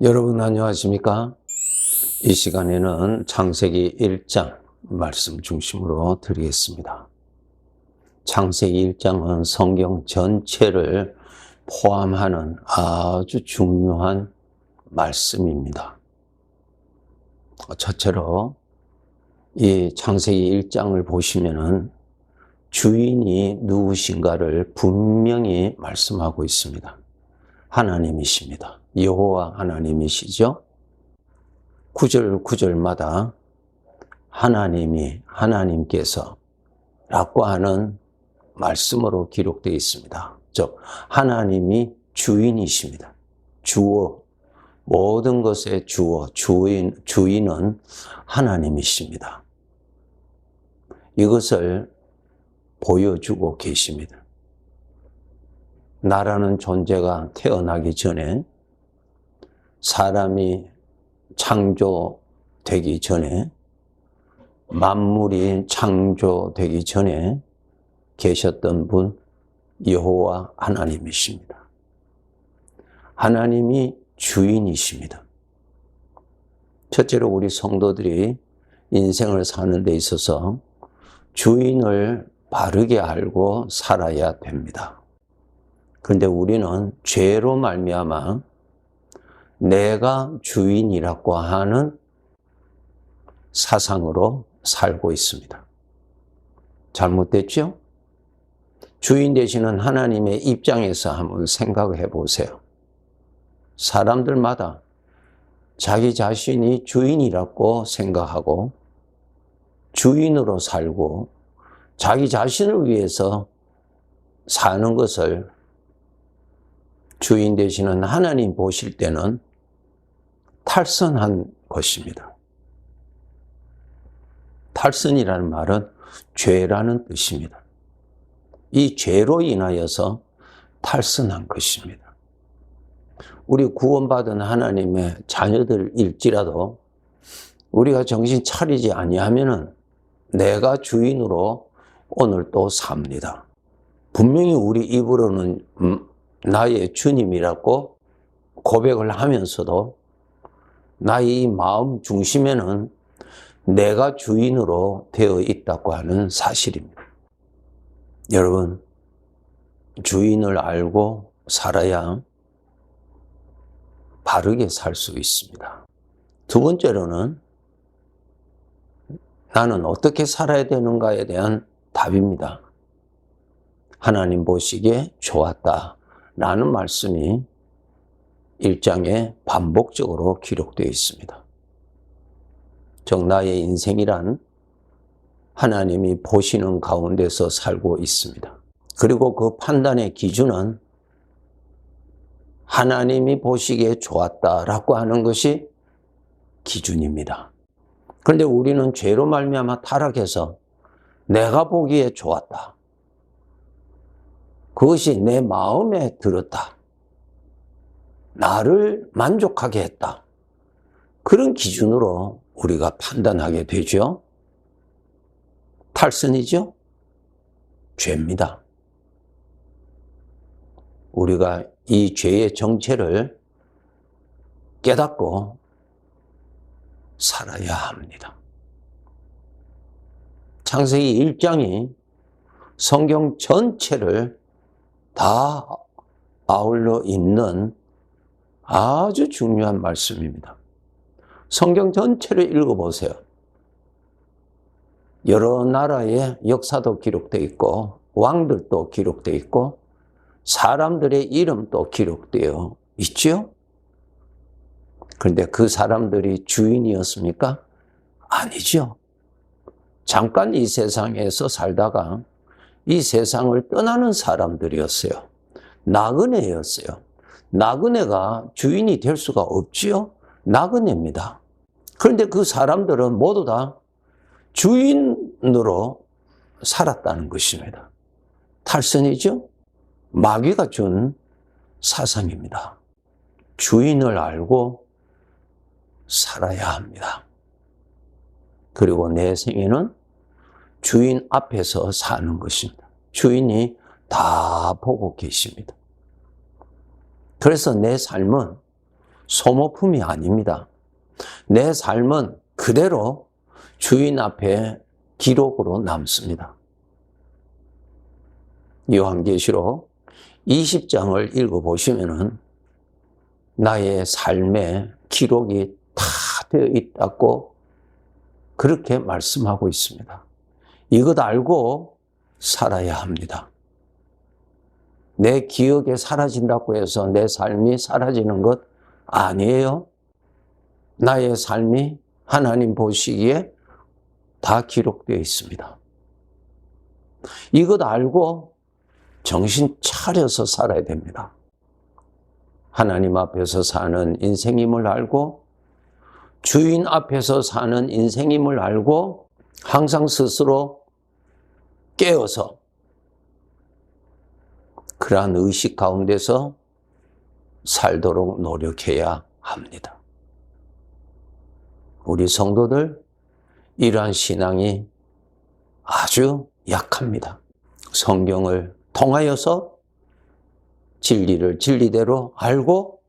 여러분 안녕하십니까? 이 시간에는 창세기 1장 말씀 중심으로 드리겠습니다. 창세기 1장은 성경 전체를 포함하는 아주 중요한 말씀입니다. 첫째로 이 창세기 1장을 보시면은 주인이 누구신가를 분명히 말씀하고 있습니다. 하나님이십니다. 여호와 하나님이시죠. 구절마다 하나님께서 라고 하는 말씀으로 기록되어 있습니다. 즉 하나님이 주인이십니다. 주어, 모든 것의 주어, 주인은 하나님이십니다. 이것을 보여주고 계십니다. 나라는 존재가 태어나기 전에, 사람이 창조되기 전에, 만물이 창조되기 전에 계셨던 분 여호와 하나님이십니다. 하나님이 주인이십니다. 첫째로 우리 성도들이 인생을 사는 데 있어서 주인을 바르게 알고 살아야 됩니다. 그런데 우리는 죄로 말미암아 내가 주인이라고 하는 사상으로 살고 있습니다. 잘못됐죠? 주인 되시는 하나님의 입장에서 한번 생각해 보세요. 사람들마다 자기 자신이 주인이라고 생각하고 주인으로 살고 자기 자신을 위해서 사는 것을 주인 되시는 하나님 보실 때는 탈선한 것입니다. 탈선이라는 말은 죄라는 뜻입니다. 이 죄로 인하여서 탈선한 것입니다. 우리 구원받은 하나님의 자녀들일지라도 우리가 정신 차리지 아니하면은 내가 주인으로 오늘 또 삽니다. 분명히 우리 입으로는 나의 주님이라고 고백을 하면서도 나의 마음 중심에는 내가 주인으로 되어 있다고 하는 사실입니다. 여러분, 주인을 알고 살아야 바르게 살 수 있습니다. 두 번째로는 나는 어떻게 살아야 되는가에 대한 답입니다. 하나님 보시기에 좋았다라는 말씀이 1장에 반복적으로 기록되어 있습니다. 즉 나의 인생이란 하나님이 보시는 가운데서 살고 있습니다. 그리고 그 판단의 기준은 하나님이 보시기에 좋았다라고 하는 것이 기준입니다. 그런데 우리는 죄로 말미암아 타락해서 내가 보기에 좋았다. 그것이 내 마음에 들었다. 나를 만족하게 했다. 그런 기준으로 우리가 판단하게 되죠. 탈선이죠. 죄입니다. 우리가 이 죄의 정체를 깨닫고 살아야 합니다. 창세기 1장이 성경 전체를 다 아울러 있는 아주 중요한 말씀입니다. 성경 전체를 읽어보세요. 여러 나라의 역사도 기록되어 있고 왕들도 기록되어 있고 사람들의 이름도 기록되어 있죠. 그런데 그 사람들이 주인이었습니까? 아니죠. 잠깐 이 세상에서 살다가 이 세상을 떠나는 사람들이었어요. 나그네였어요. 나그네가 주인이 될 수가 없지요. 나그네입니다. 그런데 그 사람들은 모두 다 주인으로 살았다는 것입니다. 탈선이죠? 마귀가 준 사상입니다. 주인을 알고 살아야 합니다. 그리고 내 생애는 주인 앞에서 사는 것입니다. 주인이 다 보고 계십니다. 그래서 내 삶은 소모품이 아닙니다. 내 삶은 그대로 주인 앞에 기록으로 남습니다. 요한계시록 20장을 읽어보시면은 나의 삶의 기록이 다 되어 있다고 그렇게 말씀하고 있습니다. 이것 알고 살아야 합니다. 내 기억에 사라진다고 해서 내 삶이 사라지는 것 아니에요. 나의 삶이 하나님 보시기에 다 기록되어 있습니다. 이것 알고 정신 차려서 살아야 됩니다. 하나님 앞에서 사는 인생임을 알고 주인 앞에서 사는 인생임을 알고 항상 스스로 깨어서 그러한 의식 가운데서 살도록 노력해야 합니다. 우리 성도들 이러한 신앙이 아주 약합니다. 성경을 통하여서 진리를 진리대로 알고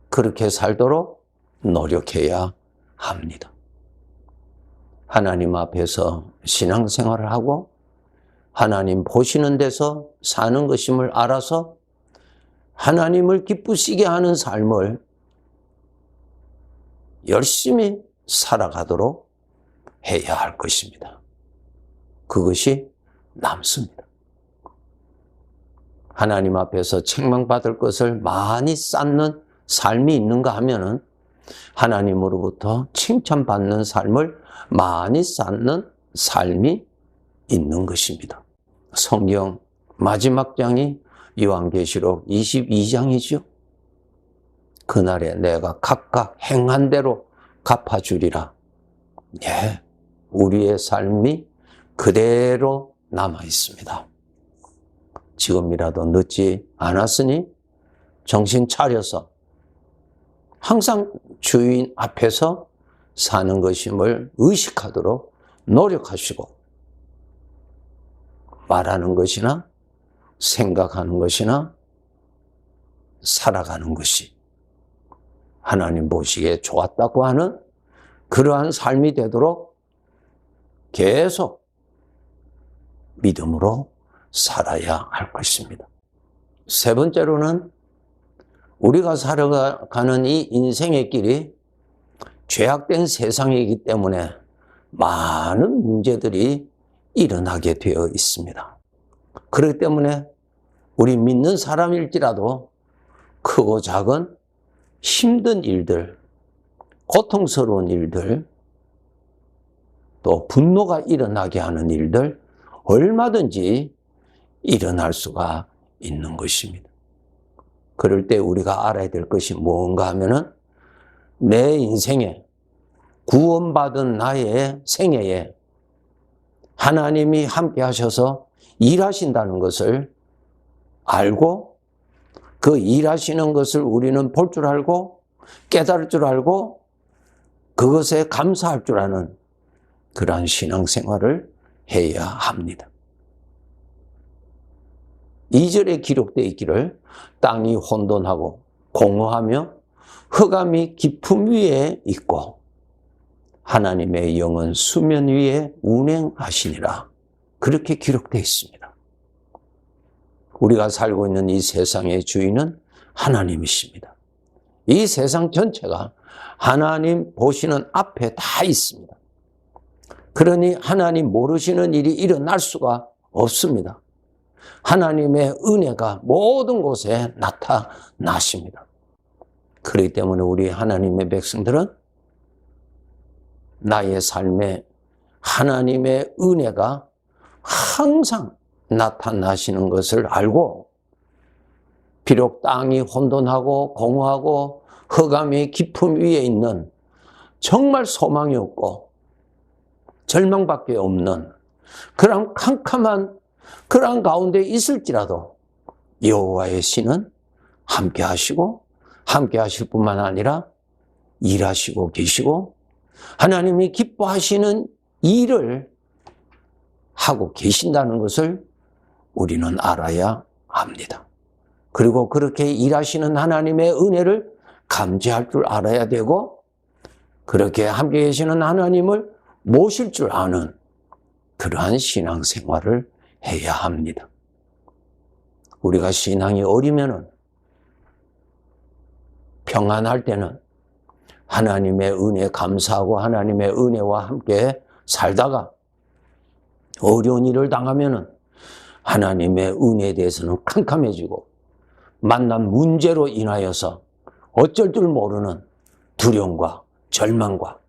그렇게 살도록 노력해야 합니다. 하나님 앞에서 신앙생활을 하고 하나님 보시는 데서 사는 것임을 알아서 하나님을 기쁘시게 하는 삶을 열심히 살아가도록 해야 할 것입니다. 그것이 남습니다. 하나님 앞에서 책망받을 것을 많이 쌓는 삶이 있는가 하면은 하나님으로부터 칭찬받는 삶을 많이 쌓는 삶이 있는 것입니다. 성경 마지막 장이 요한계시록 22장이죠. 그날에 내가 각각 행한 대로 갚아주리라. 예, 우리의 삶이 그대로 남아 있습니다. 지금이라도 늦지 않았으니 정신 차려서 항상 주인 앞에서 사는 것임을 의식하도록 노력하시고 말하는 것이나 생각하는 것이나 살아가는 것이 하나님 보시기에 좋았다고 하는 그러한 삶이 되도록 계속 믿음으로 살아야 할 것입니다. 세 번째로는 우리가 살아가는 이 인생의 길이 죄악된 세상이기 때문에 많은 문제들이 일어나게 되어 있습니다. 그렇기 때문에 우리 믿는 사람일지라도 크고 작은 힘든 일들, 고통스러운 일들, 또 분노가 일어나게 하는 일들 얼마든지 일어날 수가 있는 것입니다. 그럴 때 우리가 알아야 될 것이 무언가 하면은 내 인생에 구원받은 나의 생애에 하나님이 함께 하셔서 일하신다는 것을 알고 그 일하시는 것을 우리는 볼 줄 알고 깨달을 줄 알고 그것에 감사할 줄 아는 그러한 신앙생활을 해야 합니다. 2절에 기록되어 있기를 땅이 혼돈하고 공허하며 흑암이 깊음 위에 있고 하나님의 영은 수면 위에 운행하시니라. 그렇게 기록되어 있습니다. 우리가 살고 있는 이 세상의 주인은 하나님이십니다. 이 세상 전체가 하나님 보시는 앞에 다 있습니다. 그러니 하나님 모르시는 일이 일어날 수가 없습니다. 하나님의 은혜가 모든 곳에 나타나십니다. 그렇기 때문에 우리 하나님의 백성들은 나의 삶에 하나님의 은혜가 항상 나타나시는 것을 알고 비록 땅이 혼돈하고 공허하고 흑암의 깊음 위에 있는 정말 소망이 없고 절망밖에 없는 그런 캄캄한 그런 가운데 있을지라도 여호와의 신은 함께 하시고 함께 하실 뿐만 아니라 일하시고 계시고 하나님이 기뻐하시는 일을 하고 계신다는 것을 우리는 알아야 합니다. 그리고 그렇게 일하시는 하나님의 은혜를 감지할 줄 알아야 되고 그렇게 함께 계시는 하나님을 모실 줄 아는 그러한 신앙생활을 해야 합니다. 우리가 신앙이 어리면은 평안할 때는 하나님의 은혜에 감사하고 하나님의 은혜와 함께 살다가 어려운 일을 당하면은 하나님의 은혜에 대해서는 캄캄해지고 만난 문제로 인하여서 어쩔 줄 모르는 두려움과 절망과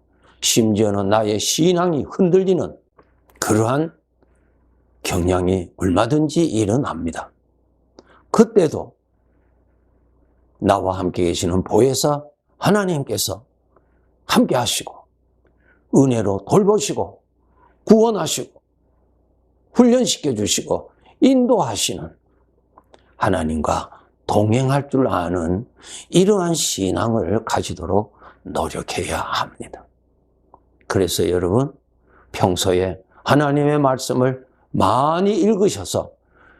심지어는 나의 신앙이 흔들리는 그러한 경향이 얼마든지 일어납니다. 그때도 나와 함께 계시는 보혜사 하나님께서 함께 하시고 은혜로 돌보시고 구원하시고 훈련시켜 주시고 인도하시는 하나님과 동행할 줄 아는 이러한 신앙을 가지도록 노력해야 합니다. 그래서 여러분 평소에 하나님의 말씀을 많이 읽으셔서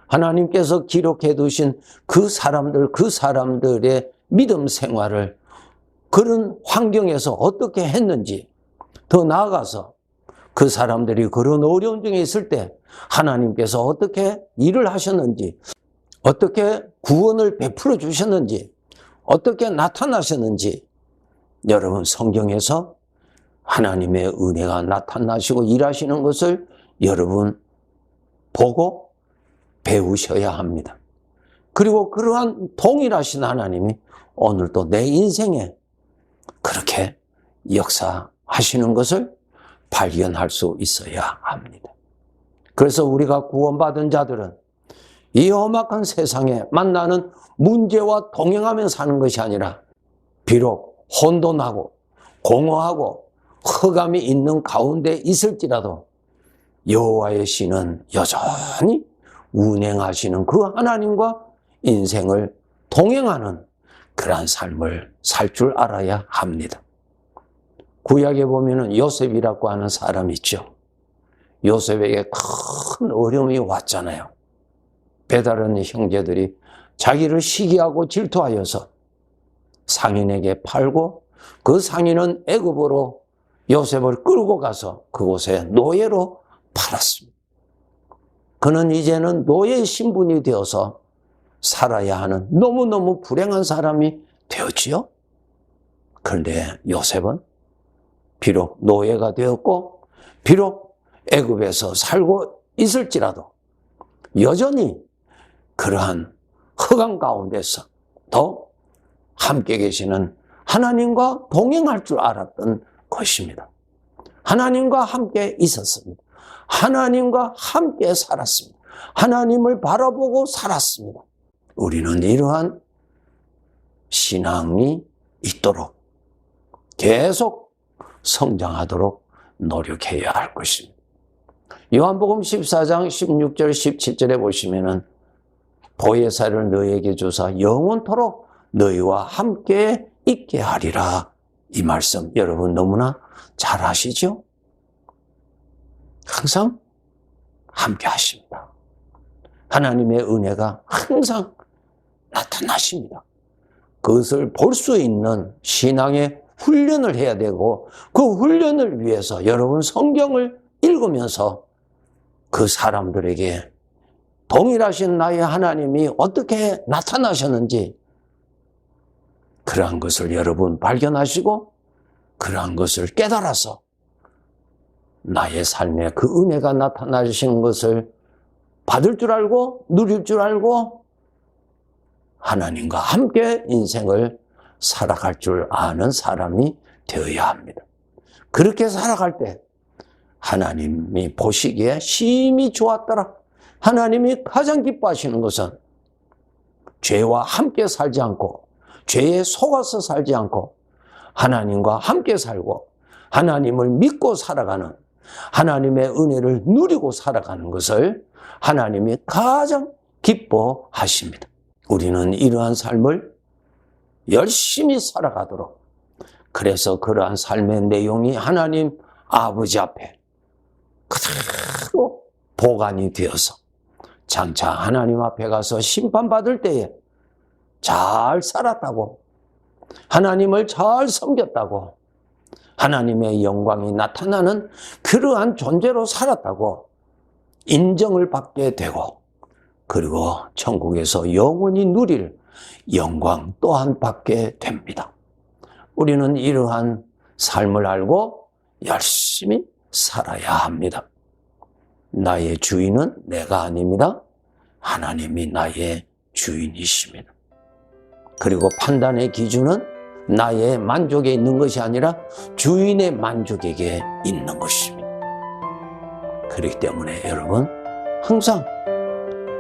하나님께서 기록해 두신 그 사람들의 믿음 생활을 그런 환경에서 어떻게 했는지, 더 나아가서 그 사람들이 그런 어려움 중에 있을 때 하나님께서 어떻게 일을 하셨는지, 어떻게 구원을 베풀어 주셨는지, 어떻게 나타나셨는지 여러분 성경에서 하나님의 은혜가 나타나시고 일하시는 것을 여러분 보고 배우셔야 합니다. 그리고 그러한 동일하신 하나님이 오늘도 내 인생에 그렇게 역사하시는 것을 발견할 수 있어야 합니다. 그래서 우리가 구원받은 자들은 이 험악한 세상에 만나는 문제와 동행하며 사는 것이 아니라 비록 혼돈하고 공허하고 흑암이 있는 가운데 있을지라도 여호와의 신은 여전히 운행하시는 그 하나님과 인생을 동행하는 그러한 삶을 살 줄 알아야 합니다. 구약에 보면은 요셉이라고 하는 사람이 있죠. 요셉에게 큰 어려움이 왔잖아요. 배다른 형제들이 자기를 시기하고 질투하여서 상인에게 팔고 그 상인은 애굽으로 요셉을 끌고 가서 그곳에 노예로 팔았습니다. 그는 이제는 노예 신분이 되어서 살아야 하는 너무너무 불행한 사람이 되었지요. 그런데 요셉은 비록 노예가 되었고 비록 애굽에서 살고 있을지라도 여전히 그러한 흑암 가운데서 더 함께 계시는 하나님과 동행할 줄 알았던 것입니다. 하나님과 함께 있었습니다. 하나님과 함께 살았습니다. 하나님을 바라보고 살았습니다. 우리는 이러한 신앙이 있도록 계속 성장하도록 노력해야 할 것입니다. 요한복음 14장 16절 17절에 보시면은 보혜사를 너희에게 주사 영원토록 너희와 함께 있게 하리라. 이 말씀 여러분 너무나 잘 아시죠? 항상 함께 하십니다. 하나님의 은혜가 항상 나타나십니다. 그것을 볼 수 있는 신앙의 훈련을 해야 되고 그 훈련을 위해서 여러분 성경을 읽으면서 그 사람들에게 동일하신 나의 하나님이 어떻게 나타나셨는지 그러한 것을 여러분 발견하시고 그러한 것을 깨달아서 나의 삶에 그 은혜가 나타나신 것을 받을 줄 알고 누릴 줄 알고 하나님과 함께 인생을 살아갈 줄 아는 사람이 되어야 합니다. 그렇게 살아갈 때 하나님이 보시기에 심히 좋았더라. 하나님이 가장 기뻐하시는 것은 죄와 함께 살지 않고 죄에 속아서 살지 않고 하나님과 함께 살고 하나님을 믿고 살아가는 하나님의 은혜를 누리고 살아가는 것을 하나님이 가장 기뻐하십니다. 우리는 이러한 삶을 열심히 살아가도록 그래서 그러한 삶의 내용이 하나님 아버지 앞에 그대로 보관이 되어서 장차 하나님 앞에 가서 심판받을 때에 잘 살았다고 하나님을 잘 섬겼다고, 하나님의 영광이 나타나는 그러한 존재로 살았다고 인정을 받게 되고, 그리고 천국에서 영원히 누릴 영광 또한 받게 됩니다. 우리는 이러한 삶을 알고 열심히 살아야 합니다. 나의 주인은 내가 아닙니다. 하나님이 나의 주인이십니다. 그리고 판단의 기준은 나의 만족에 있는 것이 아니라 주인의 만족에게 있는 것입니다. 그렇기 때문에 여러분, 항상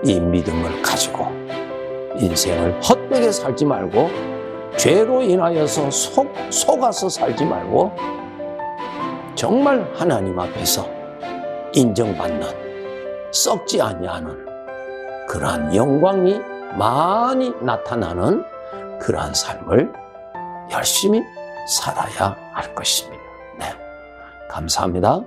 이 믿음을 가지고 인생을 헛되게 살지 말고, 죄로 인하여서 속아서 살지 말고, 정말 하나님 앞에서 인정받는, 썩지 아니하는 그러한 영광이 많이 나타나는 그러한 삶을 열심히 살아야 할 것입니다. 네, 감사합니다.